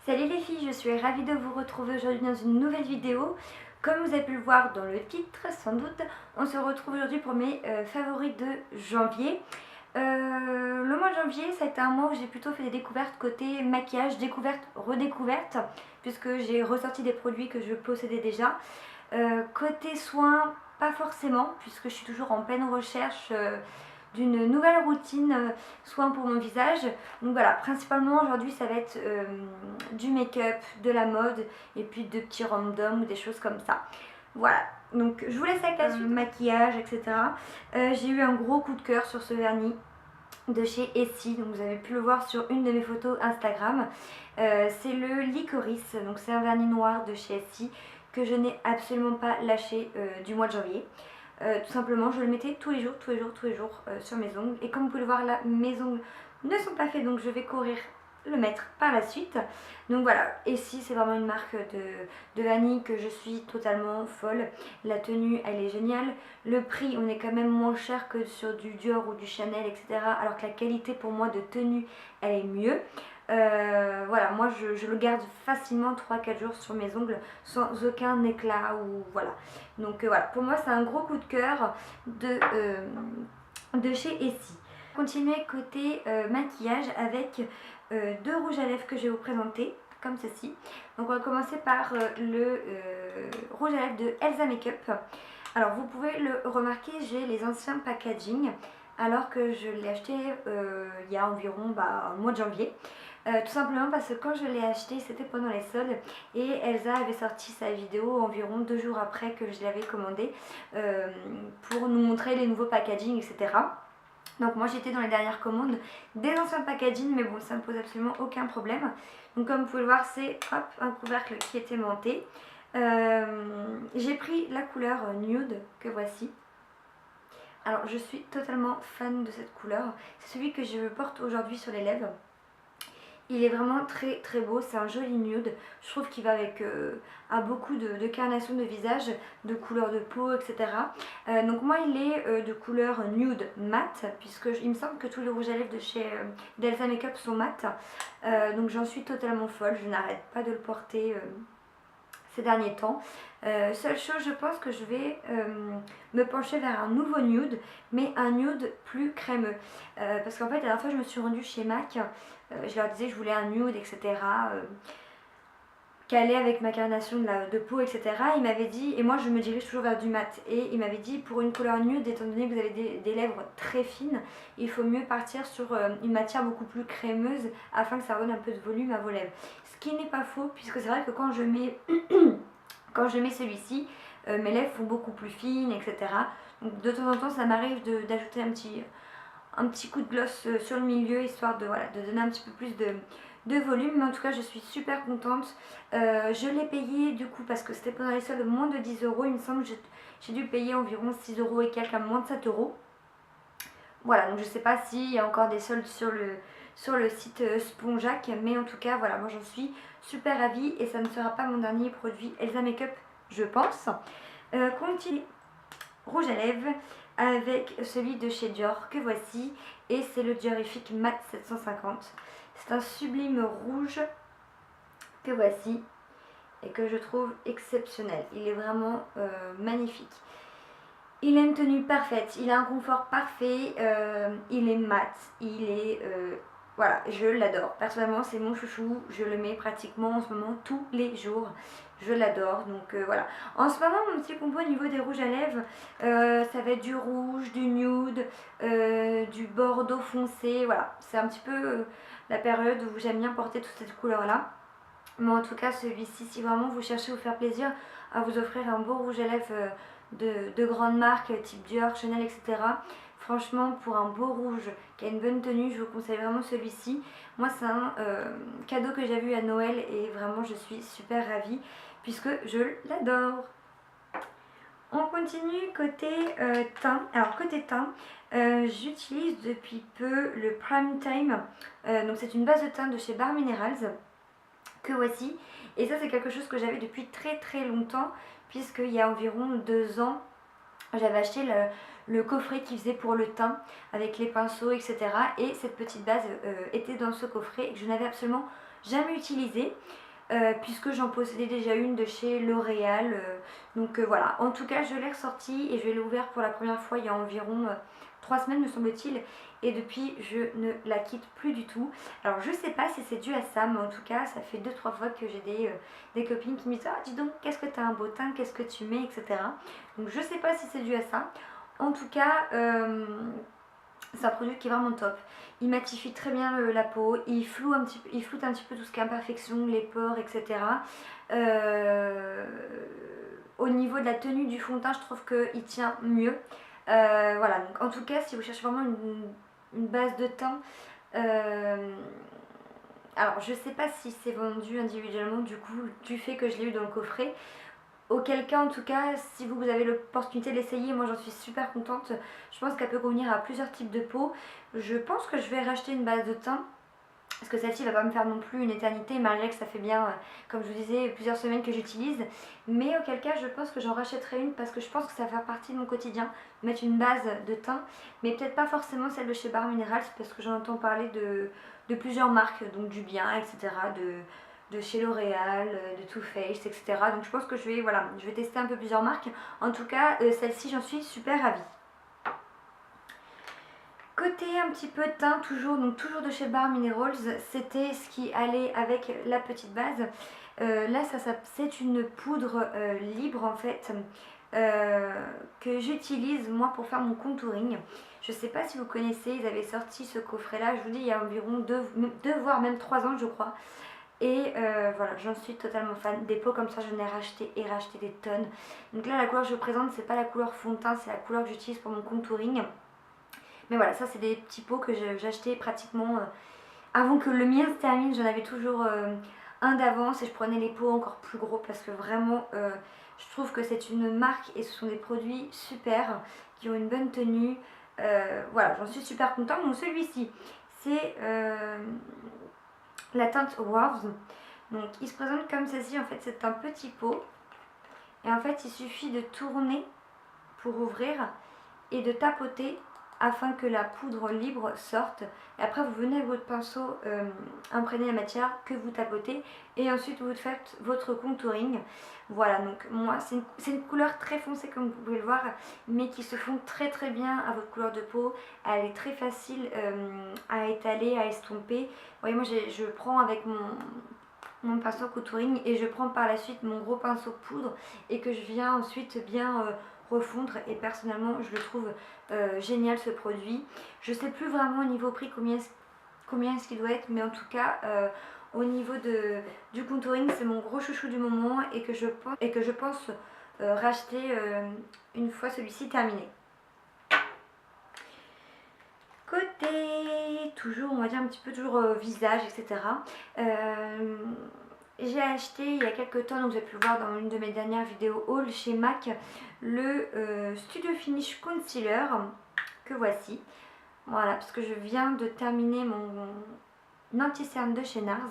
Salut les filles, je suis ravie de vous retrouver aujourd'hui dans une nouvelle vidéo. Comme vous avez pu le voir dans le titre, sans doute, on se retrouve aujourd'hui pour mes favoris de janvier. Le mois de janvier, ça a été un mois où j'ai plutôt fait des découvertes côté maquillage, découverte, redécouverte, puisque j'ai ressorti des produits que je possédais déjà. Côté soins, pas forcément, puisque je suis toujours en pleine recherche d'une nouvelle routine soin pour mon visage. Donc voilà, principalement aujourd'hui ça va être du make-up, de la mode et puis de petits random ou des choses comme ça. Voilà, donc je vous laisse avec la suite, maquillage, etc. J'ai eu un gros coup de cœur sur ce vernis de chez Essie, donc vous avez pu le voir sur une de mes photos Instagram. C'est le Licorice, donc c'est un vernis noir de chez Essie que je n'ai absolument pas lâché du mois de janvier. Tout simplement, je le mettais tous les jours sur mes ongles. Et comme vous pouvez le voir là, mes ongles ne sont pas faits, donc je vais courir le mettre par la suite. Donc voilà, Essie c'est vraiment une marque de vanille que je suis totalement folle. La tenue elle est géniale. Le prix, on est quand même moins cher que sur du Dior ou du Chanel, etc. Alors que la qualité pour moi de tenue elle est mieux. Voilà, moi je le garde facilement 3-4 jours sur mes ongles sans aucun éclat ou voilà. Donc voilà, pour moi c'est un gros coup de cœur de chez Essie. Continuer côté maquillage avec deux rouges à lèvres que je vais vous présenter comme ceci. Donc on va commencer par le rouge à lèvres de Elsa Makeup. Alors vous pouvez le remarquer, j'ai les anciens packaging alors que je l'ai acheté il y a environ un mois de janvier. Tout simplement parce que quand je l'ai acheté c'était pendant les soldes et Elsa avait sorti sa vidéo environ 2 jours après que je l'avais commandé pour nous montrer les nouveaux packaging, etc. Donc moi j'étais dans les dernières commandes des anciens packaging, mais bon ça ne pose absolument aucun problème. Donc comme vous pouvez le voir, c'est un couvercle qui est aimanté. J'ai pris la couleur nude que voici. Alors je suis totalement fan de cette couleur, c'est celui que je porte aujourd'hui sur les lèvres. Il est vraiment très très beau, c'est un joli nude. Je trouve qu'il va avec à beaucoup de carnations de visage, de couleur de peau, etc. Donc moi il est de couleur nude mat, puisque il me semble que tous les rouges à lèvres de chez d'Elsa Makeup sont mat. Donc j'en suis totalement folle, je n'arrête pas de le porter ces derniers temps. Seule chose, je pense que je vais me pencher vers un nouveau nude, mais un nude plus crémeux. Parce qu'en fait, la dernière fois, je me suis rendue chez MAC, je leur disais que je voulais un nude, etc. Calé avec ma carnation de peau, etc. Il m'avait dit, et moi je me dirige toujours vers du mat, et il m'avait dit pour une couleur nude, étant donné que vous avez des lèvres très fines, il faut mieux partir sur une matière beaucoup plus crémeuse afin que ça donne un peu de volume à vos lèvres. Ce qui n'est pas faux, puisque c'est vrai que quand je mets, celui-ci, mes lèvres font beaucoup plus fines, etc. Donc de temps en temps ça m'arrive d'ajouter un petit coup de gloss sur le milieu, histoire de donner un petit peu plus de volume. Mais en tout cas je suis super contente. Je l'ai payé du coup parce que c'était pendant les soldes moins de 10 euros. Il me semble que j'ai dû payer environ 6 euros et quelques à moins de 7 euros. Voilà, donc je sais pas s'il y a encore des soldes sur le site Spongeac, mais en tout cas voilà, moi j'en suis super ravie et ça ne sera pas mon dernier produit Elsa Makeup, je pense. Continue rouge à lèvres avec celui de chez Dior que voici, et c'est le Diorifique Matte 750. C'est un sublime rouge que voici et que je trouve exceptionnel. Il est vraiment magnifique. Il a une tenue parfaite, il a un confort parfait, il est mat, il est... voilà, je l'adore. Personnellement, c'est mon chouchou, je le mets pratiquement en ce moment tous les jours. Je l'adore, donc voilà. En ce moment, mon petit combo au niveau des rouges à lèvres, ça va être du rouge, du nude, du bordeaux foncé, voilà. C'est un petit peu la période où j'aime bien porter toutes ces couleurs-là. Mais en tout cas, celui-ci, si vraiment vous cherchez à vous faire plaisir, à vous offrir un beau rouge à lèvres de grandes marques type Dior, Chanel, etc. Franchement, pour un beau rouge qui a une bonne tenue, je vous conseille vraiment celui-ci. Moi, c'est un cadeau que j'ai eu à Noël et vraiment, je suis super ravie puisque je l'adore. On continue côté teint. Alors, côté teint, j'utilise depuis peu le Prime Time. Donc, c'est une base de teint de chez Bare Minerals que voici. Et ça, c'est quelque chose que j'avais depuis très très longtemps, puisqu'il y a environ 2 ans, j'avais acheté le coffret qui faisait pour le teint avec les pinceaux, etc. Et cette petite base était dans ce coffret et que je n'avais absolument jamais utilisée. Puisque j'en possédais déjà une de chez L'Oréal. Donc voilà, en tout cas je l'ai ressortie et je l'ai ouvert pour la première fois il y a environ 3 semaines me semble-t-il. Et depuis je ne la quitte plus du tout. Alors je sais pas si c'est dû à ça, mais en tout cas ça fait 2-3 fois que j'ai des copines qui me disent ah dis donc qu'est-ce que t'as un beau teint, qu'est-ce que tu mets, etc. Donc je sais pas si c'est dû à ça. En tout cas c'est un produit qui est vraiment top. Il matifie très bien la peau, il floute un petit peu tout ce qui est imperfection, les pores, etc. Au niveau de la tenue du fond de teint, je trouve qu'il tient mieux. Voilà, donc en tout cas, si vous cherchez vraiment une base de teint, alors je sais pas si c'est vendu individuellement du coup, du fait que je l'ai eu dans le coffret. Auquel cas, en tout cas, si vous avez l'opportunité de l'essayer, moi j'en suis super contente. Je pense qu'elle peut convenir à plusieurs types de peau. Je pense que je vais racheter une base de teint. Parce que celle-ci va pas me faire non plus une éternité, malgré que ça fait bien, comme je vous disais, plusieurs semaines que j'utilise. Mais auquel cas, je pense que j'en rachèterai une parce que je pense que ça va faire partie de mon quotidien. Mettre une base de teint, mais peut-être pas forcément celle de chez Bare Minerals parce que j'en entends parler de plusieurs marques, donc du bien, etc. De chez L'Oréal, de Too Faced, etc. Donc je pense que je vais tester un peu plusieurs marques. En tout cas, celle-ci, j'en suis super ravie. Côté un petit peu teint, toujours de chez Bare Minerals, c'était ce qui allait avec la petite base. Là, c'est une poudre libre en fait, que j'utilise moi pour faire mon contouring. Je sais pas si vous connaissez, ils avaient sorti ce coffret là, je vous dis il y a environ 2 voire même 3 ans je crois. Et voilà, j'en suis totalement fan. Des pots comme ça, j'en ai racheté et racheté des tonnes. Donc là, la couleur que je vous présente, c'est pas la couleur fond de teint, c'est la couleur que j'utilise pour mon contouring. Mais voilà, ça c'est des petits pots que j'achetais pratiquement avant que le mien se termine. J'en avais toujours un d'avance et je prenais les pots encore plus gros parce que vraiment, je trouve que c'est une marque et ce sont des produits super qui ont une bonne tenue. Voilà, j'en suis super contente. Donc celui-ci, c'est la teinte Wars. Donc il se présente comme ceci, en fait c'est un petit pot et en fait il suffit de tourner pour ouvrir et de tapoter afin que la poudre libre sorte. Et après vous venez avec votre pinceau imprégner la matière que vous tapotez et ensuite vous faites votre contouring. Voilà, donc moi c'est une couleur très foncée comme vous pouvez le voir, mais qui se fond très très bien à votre couleur de peau. Elle est très facile à étaler, à estomper. Vous voyez, moi je prends avec mon pinceau contouring et je prends par la suite mon gros pinceau poudre et que je viens ensuite bien refondre. Et personnellement je le trouve génial ce produit. Je sais plus vraiment au niveau prix combien est-ce qu'il doit être, mais en tout cas au niveau du contouring c'est mon gros chouchou du moment et que je pense racheter une fois celui-ci terminé. Côté toujours, on va dire un petit peu toujours visage, etc. J'ai acheté il y a quelques temps, donc vous avez pu le voir dans une de mes dernières vidéos haul chez MAC, le Studio Finish Concealer que voici. Voilà, parce que je viens de terminer mon anti-cerne de chez NARS.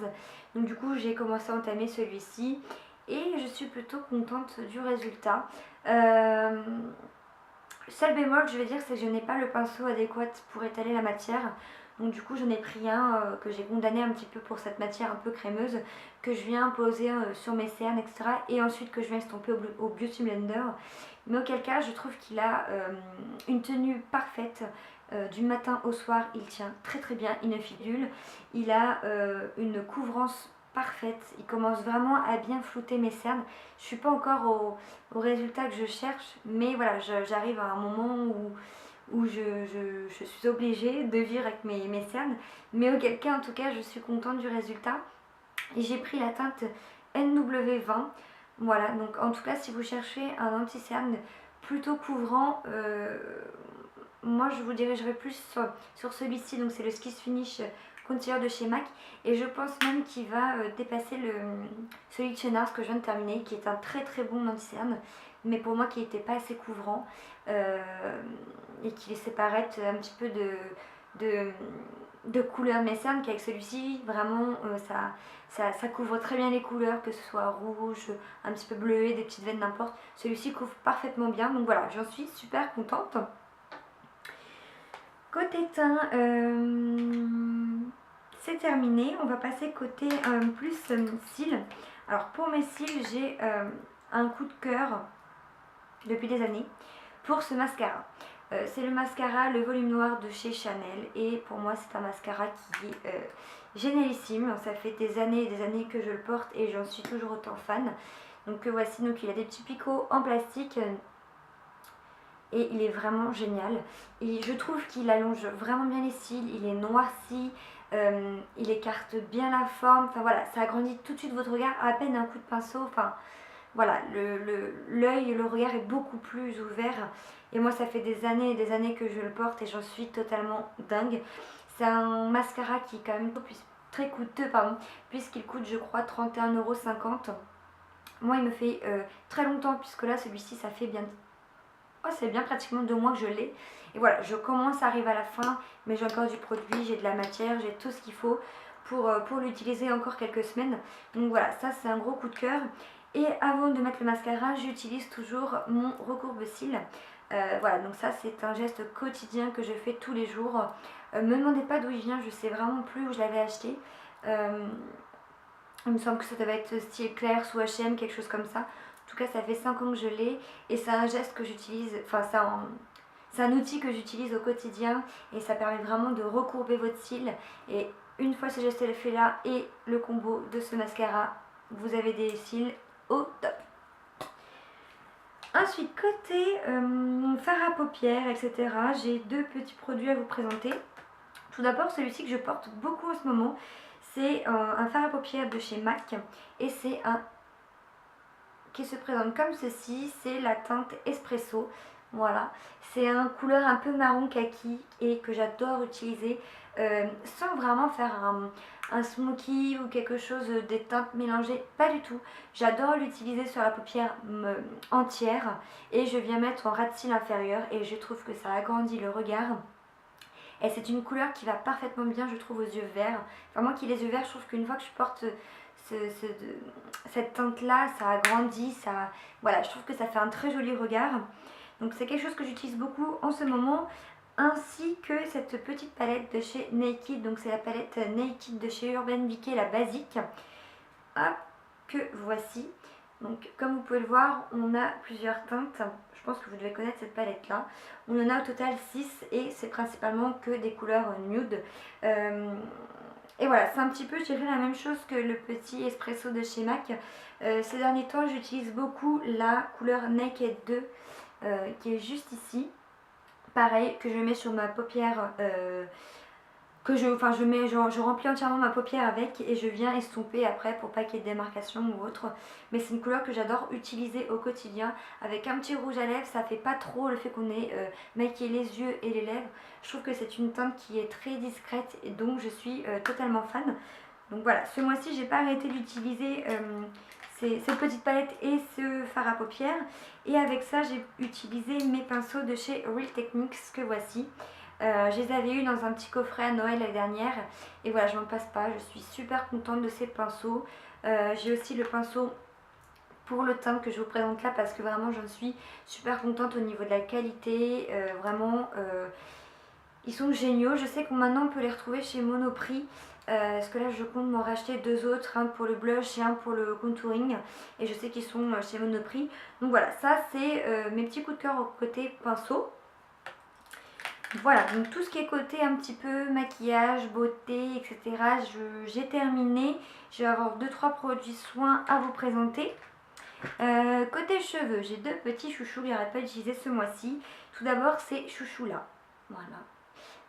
Donc du coup j'ai commencé à entamer celui-ci et je suis plutôt contente du résultat. Seul bémol, je vais dire, c'est que je n'ai pas le pinceau adéquat pour étaler la matière. Donc du coup j'en ai pris un que j'ai condamné un petit peu pour cette matière un peu crémeuse, que je viens poser sur mes cernes, etc. Et ensuite que je viens estomper au Beauty Blender. Mais auquel cas je trouve qu'il a une tenue parfaite. Du matin au soir, il tient très très bien, il ne fidule. Il a une couvrance parfaite, il commence vraiment à bien flouter mes cernes. Je suis pas encore au résultat que je cherche, mais voilà, j'arrive à un moment où je suis obligée de vivre avec mes cernes. Mais auquel cas, en tout cas, je suis contente du résultat. Et j'ai pris la teinte NW20. Voilà, donc en tout cas, si vous cherchez un anti-cerne plutôt couvrant, moi je vous dirigerai plus sur celui-ci. Donc c'est le Kiss Finish Concealer de chez MAC. Et je pense même qu'il va dépasser celui de chez NARS que je viens de terminer, qui est un très très bon anti-cerne, mais pour moi qui n'était pas assez couvrant et qui laissait paraître un petit peu de couleur de mes cernes, qu'avec celui-ci vraiment ça couvre très bien les couleurs, que ce soit rouge, un petit peu bleué, des petites veines, n'importe. Celui-ci couvre parfaitement bien, donc voilà, j'en suis super contente. Côté teint, c'est terminé. On va passer côté plus cils. Alors pour mes cils, j'ai un coup de cœur depuis des années pour ce mascara. C'est le mascara Le Volume Noir de chez Chanel et pour moi c'est un mascara qui est génialissime. Ça fait des années et des années que je le porte et j'en suis toujours autant fan. Donc voici, donc il a des petits picots en plastique et il est vraiment génial. Et je trouve qu'il allonge vraiment bien les cils, il est noirci, il écarte bien la forme. Enfin voilà, ça agrandit tout de suite votre regard à peine un coup de pinceau. Enfin voilà, l'œil et le regard est beaucoup plus ouvert. Et moi ça fait des années et des années que je le porte et j'en suis totalement dingue. C'est un mascara qui est quand même très coûteux, pardon, puisqu'il coûte je crois 31,50 €. Moi il me fait très longtemps, puisque là celui-ci ça fait bien... Oh, c'est bien pratiquement 2 mois que je l'ai. Et voilà, je commence à arriver à la fin, mais j'ai encore du produit, j'ai de la matière, j'ai tout ce qu'il faut pour l'utiliser encore quelques semaines. Donc voilà, ça c'est un gros coup de cœur. Et avant de mettre le mascara, j'utilise toujours mon recourbe-cils. Voilà, donc ça c'est un geste quotidien que je fais tous les jours. Me demandez pas d'où il vient, je sais vraiment plus où je l'avais acheté. Il me semble que ça devait être style Claire sous H&M, quelque chose comme ça. En tout cas, ça fait 5 ans que je l'ai et c'est un geste que j'utilise, enfin c'est un outil que j'utilise au quotidien et ça permet vraiment de recourber votre cils. Et une fois ce geste fait là et le combo de ce mascara, vous avez des cils au top. Ensuite, côté fard à paupières, etc., j'ai 2 petits produits à vous présenter. Tout d'abord, celui-ci que je porte beaucoup en ce moment, c'est un fard à paupières de chez MAC et c'est un qui se présente comme ceci, c'est la teinte Espresso. Voilà, c'est un couleur un peu marron kaki et que j'adore utiliser sans vraiment faire un smoky ou quelque chose, des teintes mélangées, pas du tout. J'adore l'utiliser sur la paupière entière et je viens mettre en ras de cils inférieur et je trouve que ça agrandit le regard. Et c'est une couleur qui va parfaitement bien, je trouve, aux yeux verts. Enfin, moi qui ai les yeux verts, je trouve qu'une fois que je porte cette teinte là, ça agrandit, ça, voilà, je trouve que ça fait un très joli regard. Donc c'est quelque chose que j'utilise beaucoup en ce moment, ainsi que cette petite palette de chez Naked. Donc c'est la palette Naked de chez Urban Decay, la basique. Hop, que voici. Donc comme vous pouvez le voir, on a plusieurs teintes. Je pense que vous devez connaître cette palette là. On en a au total 6 et c'est principalement que des couleurs nude. Et voilà, c'est un petit peu, je dirais, la même chose que le petit Espresso de chez MAC. Ces derniers temps, j'utilise beaucoup la couleur Naked 2 qui est juste ici. Pareil, que je mets sur ma paupière, je remplis entièrement ma paupière avec et je viens estomper après pour pas qu'il y ait de démarcation ou autre. Mais c'est une couleur que j'adore utiliser au quotidien avec un petit rouge à lèvres. Ça fait pas trop le fait qu'on ait maquillé les yeux et les lèvres. Je trouve que c'est une teinte qui est très discrète et donc je suis totalement fan. Donc voilà, ce mois-ci j'ai pas arrêté d'utiliser cette petite palette et ce fard à paupières. Et avec ça j'ai utilisé mes pinceaux de chez Real Techniques que voici. Je les avais eu dans un petit coffret à Noël l'année dernière et voilà, je m'en passe pas, je suis super contente de ces pinceaux. J'ai aussi le pinceau pour le teint que je vous présente là parce que vraiment j'en suis super contente au niveau de la qualité, vraiment ils sont géniaux. Je sais que maintenant on peut les retrouver chez Monoprix. Parce que là je compte m'en racheter 2 autres, un pour le blush et un pour le contouring et je sais qu'ils sont chez Monoprix. Donc voilà, ça c'est mes petits coups de cœur au côté pinceau. Voilà, donc tout ce qui est côté un petit peu maquillage, beauté, etc. J'ai terminé. Je vais avoir 2-3 produits soins à vous présenter. Côté cheveux, j'ai 2 petits chouchous que j'arrête pas d'utiliser ce mois-ci. Tout d'abord, ces chouchous-là. Voilà.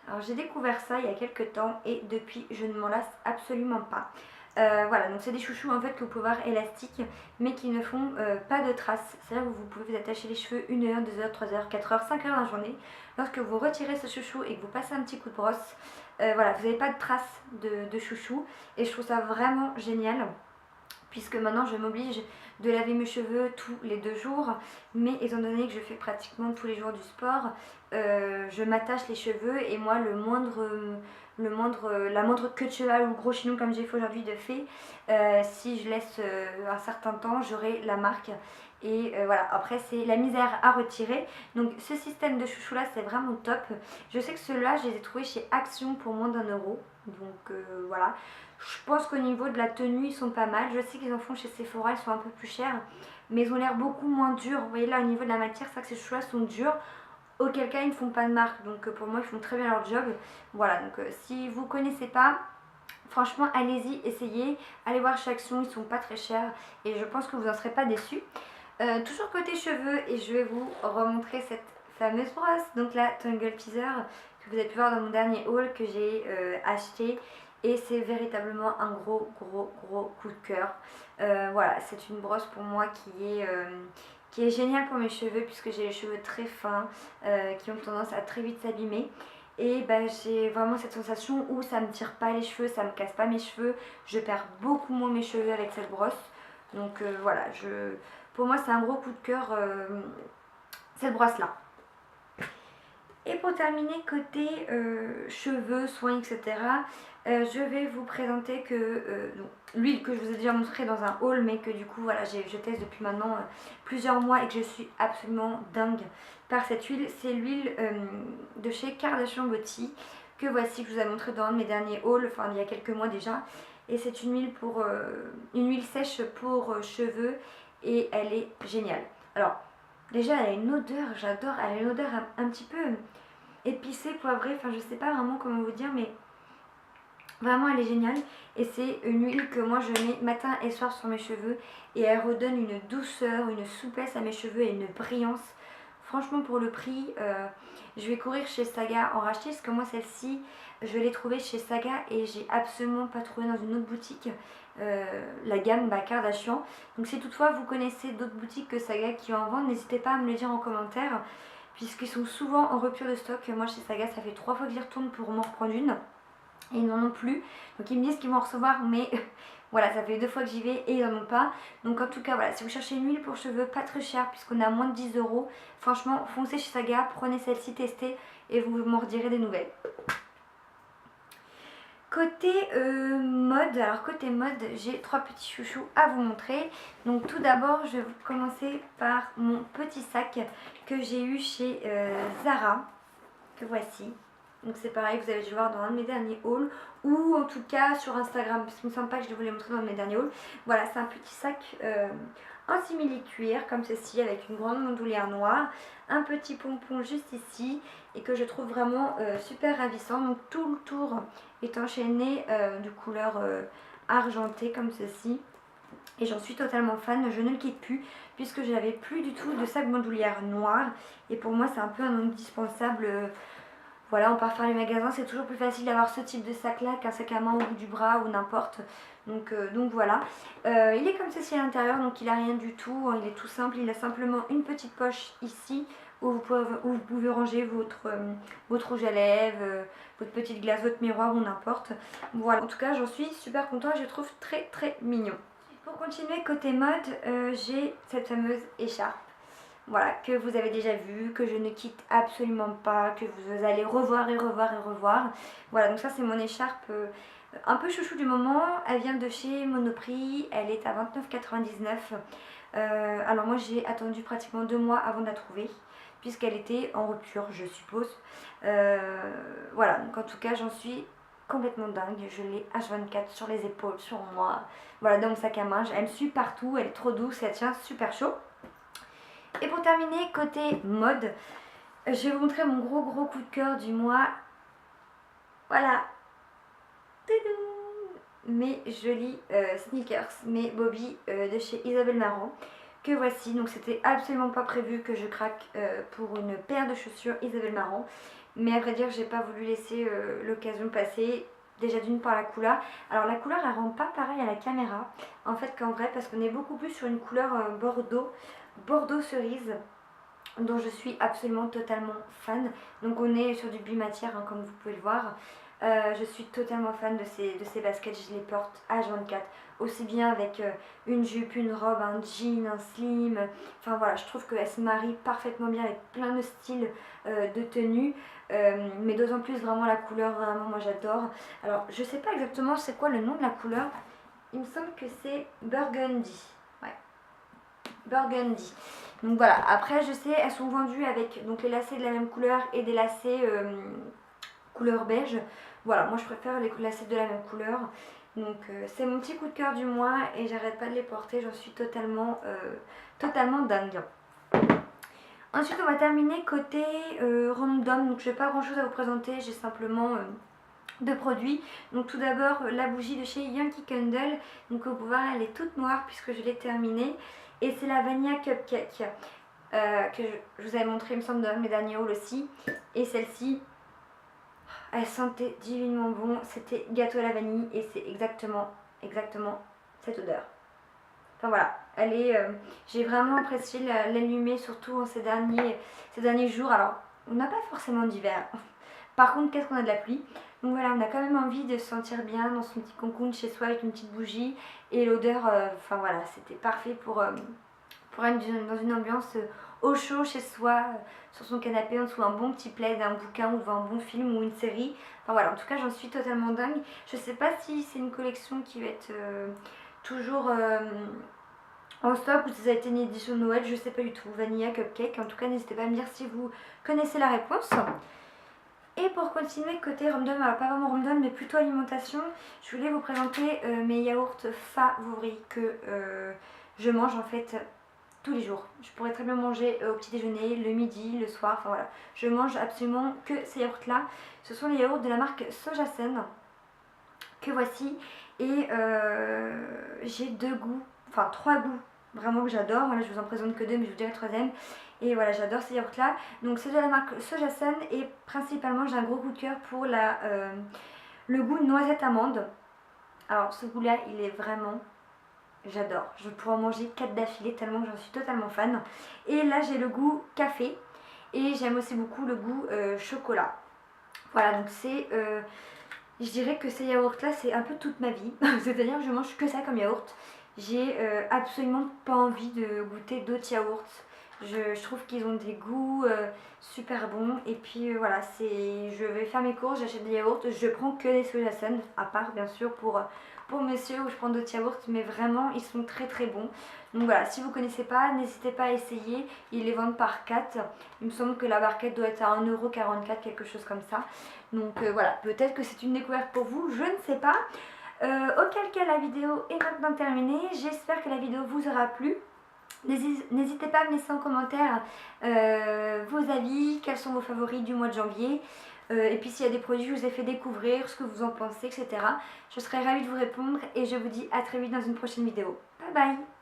Alors j'ai découvert ça il y a quelques temps et depuis, je ne m'en lasse absolument pas. Voilà, donc c'est des chouchous en fait que vous pouvez voir élastiques mais qui ne font pas de traces. C'est-à-dire que vous pouvez vous attacher les cheveux 1 heure, 2 heures, 3 heures, 4 heures, 5 heures dans la journée. Lorsque vous retirez ce chouchou et que vous passez un petit coup de brosse, voilà, vous n'avez pas de traces de chouchou et je trouve ça vraiment génial. Puisque maintenant je m'oblige de laver mes cheveux tous les 2 jours, mais étant donné que je fais pratiquement tous les jours du sport, je m'attache les cheveux et moi la moindre queue de cheval ou gros chignon comme j'ai fait aujourd'hui de fait, si je laisse un certain temps, j'aurai la marque. Et voilà, après c'est la misère à retirer. Donc ce système de chouchou là c'est vraiment top. Je sais que ceux-là je les ai trouvés chez Action pour moins d'1 €. Donc voilà, je pense qu'au niveau de la tenue ils sont pas mal. Je sais qu'ils en font chez Sephora, ils sont un peu plus chers, mais ils ont l'air beaucoup moins durs. Vous voyez là au niveau de la matière, c'est vrai que ces cheveux là sont durs, auquel cas ils ne font pas de marque, donc pour moi ils font très bien leur job. Voilà, donc si vous connaissez pas, franchement allez-y, essayez, allez voir chez Action, ils sont pas très chers et je pense que vous en serez pas déçus. Toujours côté cheveux, et je vais vous remontrer cette fameuse brosse, donc la Tangle Teaser que vous avez pu voir dans mon dernier haul que j'ai acheté, et c'est véritablement un gros coup de cœur. Voilà, c'est une brosse pour moi qui est géniale pour mes cheveux puisque j'ai les cheveux très fins qui ont tendance à très vite s'abîmer. Et bah, j'ai vraiment cette sensation où ça me tire pas les cheveux, ça me casse pas mes cheveux, je perds beaucoup moins mes cheveux avec cette brosse. Donc voilà, pour moi c'est un gros coup de cœur cette brosse là. Et pour terminer côté cheveux, soins, etc. Je vais vous présenter que l'huile que je vous ai déjà montré dans un haul, mais que du coup voilà, je teste depuis maintenant plusieurs mois et que je suis absolument dingue par cette huile. C'est l'huile de chez Kardashian Beauty que voici, que je vous ai montré dans un de mes derniers hauls, enfin il y a quelques mois déjà. Et c'est une huile sèche pour cheveux et elle est géniale. Alors déjà elle a une odeur, j'adore, elle a une odeur un petit peu épicée, poivrée, enfin je sais pas vraiment comment vous dire, mais vraiment elle est géniale. Et c'est une huile que moi je mets matin et soir sur mes cheveux et elle redonne une douceur, une souplesse à mes cheveux et une brillance. Franchement pour le prix, je vais courir chez Saga en racheter parce que moi celle-ci je l'ai trouvée chez Saga et j'ai absolument pas trouvé dans une autre boutique la gamme Kardashian. Donc si toutefois vous connaissez d'autres boutiques que Saga qui en vendent, n'hésitez pas à me le dire en commentaire puisqu'ils sont souvent en rupture de stock. Moi chez Saga ça fait 3 fois que j'y retourne pour m'en reprendre une et ils n'en ont plus. Donc ils me disent qu'ils vont en recevoir, mais voilà, ça fait 2 fois que j'y vais et ils n'en ont pas. Donc en tout cas voilà, si vous cherchez une huile pour cheveux pas très chère puisqu'on est à moins de 10 €, franchement foncez chez Saga, prenez celle-ci, testez et vous m'en redirez des nouvelles. Côté mode, alors côté mode, j'ai 3 petits chouchous à vous montrer. Donc tout d'abord, je vais commencer par mon petit sac que j'ai eu chez Zara, que voici. Donc c'est pareil, vous avez dû le voir dans un de mes derniers hauls, ou en tout cas sur Instagram, parce qu'il ne me semble pas que je vous l'ai montré dans mes derniers hauls. Voilà, c'est un petit sac en simili-cuir, comme ceci, avec une grande bandoulière noire, un petit pompon juste ici, et que je trouve vraiment super ravissant. Donc tout le tour est enchaîné de couleur argentée, comme ceci. Et j'en suis totalement fan, je ne le quitte plus puisque je n'avais plus du tout de sac bandoulière noir. Et pour moi c'est un peu un indispensable. Voilà, on part faire les magasins, c'est toujours plus facile d'avoir ce type de sac là qu'un sac à main au bout du bras ou n'importe. Donc voilà. Il est comme ceci à l'intérieur, donc il n'a rien du tout, il est tout simple. Il a simplement une petite poche ici où vous pouvez ranger votre rouge à lèvres, votre petite glace, votre miroir ou n'importe. Voilà, en tout cas j'en suis super contente, je le trouve très mignon. Pour continuer côté mode, j'ai cette fameuse écharpe. Voilà, que vous avez déjà vu, que je ne quitte absolument pas, que vous allez revoir et revoir et revoir. Voilà, donc ça c'est mon écharpe un peu chouchou du moment. Elle vient de chez Monoprix, elle est à 29,99 €. Alors moi j'ai attendu pratiquement 2 mois avant de la trouver, puisqu'elle était en rupture, je suppose. Voilà, donc en tout cas j'en suis complètement dingue. Je l'ai H24 sur les épaules, sur moi. Voilà, dans mon sac à main, elle me suit partout, elle est trop douce, elle tient super chaud. Et pour terminer, côté mode, je vais vous montrer mon gros coup de cœur du mois. Voilà. Mes jolis sneakers, mes Bobby de chez Isabelle Marant, que voici. Donc c'était absolument pas prévu que je craque pour une paire de chaussures Isabelle Marant. Mais à vrai dire, j'ai pas voulu laisser l'occasion passer. Déjà d'une par la couleur. Alors la couleur elle rend pas pareil à la caméra en fait qu'en vrai, parce qu'on est beaucoup plus sur une couleur Bordeaux cerise, dont je suis absolument totalement fan. Donc on est sur du bimatière hein, comme vous pouvez le voir. Je suis totalement fan de ces baskets, je les porte H24, aussi bien avec une jupe, une robe, un jean, un slim. Enfin voilà, je trouve qu'elles se marient parfaitement bien avec plein de styles de tenue. Mais d'autant plus vraiment la couleur, vraiment moi j'adore. Alors je sais pas exactement c'est quoi le nom de la couleur, il me semble que c'est Burgundy. Ouais, Burgundy. Donc voilà, après je sais elles sont vendues avec donc les lacets de la même couleur et des lacets couleur beige. Voilà, moi je préfère les l'assiette de la même couleur. Donc c'est mon petit coup de cœur du mois et j'arrête pas de les porter, j'en suis totalement dingue. Ensuite on va terminer côté random, donc je n'ai pas grand chose à vous présenter, j'ai simplement de produits. Donc tout d'abord la bougie de chez Yankee Candle, donc vous pouvez voir elle est toute noire puisque je l'ai terminée, et c'est la Vanilla Cupcake que je vous avais montré il me semble dans mes derniers hauls aussi, et celle-ci elle sentait divinement bon, c'était gâteau à la vanille et c'est exactement cette odeur. Enfin voilà, elle est, j'ai vraiment apprécié l'allumer surtout en ces derniers jours. Alors on n'a pas forcément d'hiver, par contre qu'est-ce qu'on a de la pluie. Donc voilà, on a quand même envie de se sentir bien dans son petit cocoon chez soi avec une petite bougie, et l'odeur, enfin voilà, c'était parfait pour être dans une ambiance au chaud chez soi, sur son canapé, en dessous un bon petit plaid, un bouquin ou devant un bon film ou une série. Enfin voilà, en tout cas j'en suis totalement dingue. Je sais pas si c'est une collection qui va être toujours en stock ou si ça a été une édition de Noël, je sais pas du tout. Vanilla Cupcake, en tout cas n'hésitez pas à me dire si vous connaissez la réponse. Et pour continuer côté random, alors pas vraiment random mais plutôt alimentation, je voulais vous présenter mes yaourts favoris que je mange en fait tous les jours. Je pourrais très bien manger au petit déjeuner, le midi, le soir, enfin voilà. Je mange absolument que ces yaourts là. Ce sont les yaourts de la marque Sojasen que voici, et j'ai deux goûts, enfin trois goûts vraiment que j'adore. Voilà, je vous en présente que deux mais je vous dirai le troisième. Et voilà, j'adore ces yaourts là. Donc c'est de la marque Sojasen et principalement j'ai un gros coup de cœur pour le goût noisette amande. Alors ce goût là il est vraiment... J'adore, je pourrais en manger 4 d'affilée tellement j'en suis totalement fan. Et là j'ai le goût café et j'aime aussi beaucoup le goût chocolat. Voilà, donc c'est, je dirais que ces yaourts là c'est un peu toute ma vie. C'est-à-dire que je mange que ça comme yaourt. J'ai absolument pas envie de goûter d'autres yaourts. Je trouve qu'ils ont des goûts super bons. Et puis voilà, je vais faire mes courses, j'achète des yaourts. Je prends que des Sojasen, à part bien sûr pour monsieur où je prends d'autres yaourts. Mais vraiment, ils sont très très bons. Donc voilà, si vous ne connaissez pas, n'hésitez pas à essayer. Ils les vendent par 4. Il me semble que la barquette doit être à 1,44 €, quelque chose comme ça. Donc voilà, peut-être que c'est une découverte pour vous, je ne sais pas. Auquel cas la vidéo est maintenant terminée. J'espère que la vidéo vous aura plu. N'hésitez pas à me laisser en commentaire vos avis, quels sont vos favoris du mois de janvier, et puis s'il y a des produits que je vous ai fait découvrir, ce que vous en pensez, etc. Je serai ravie de vous répondre et je vous dis à très vite dans une prochaine vidéo. Bye bye!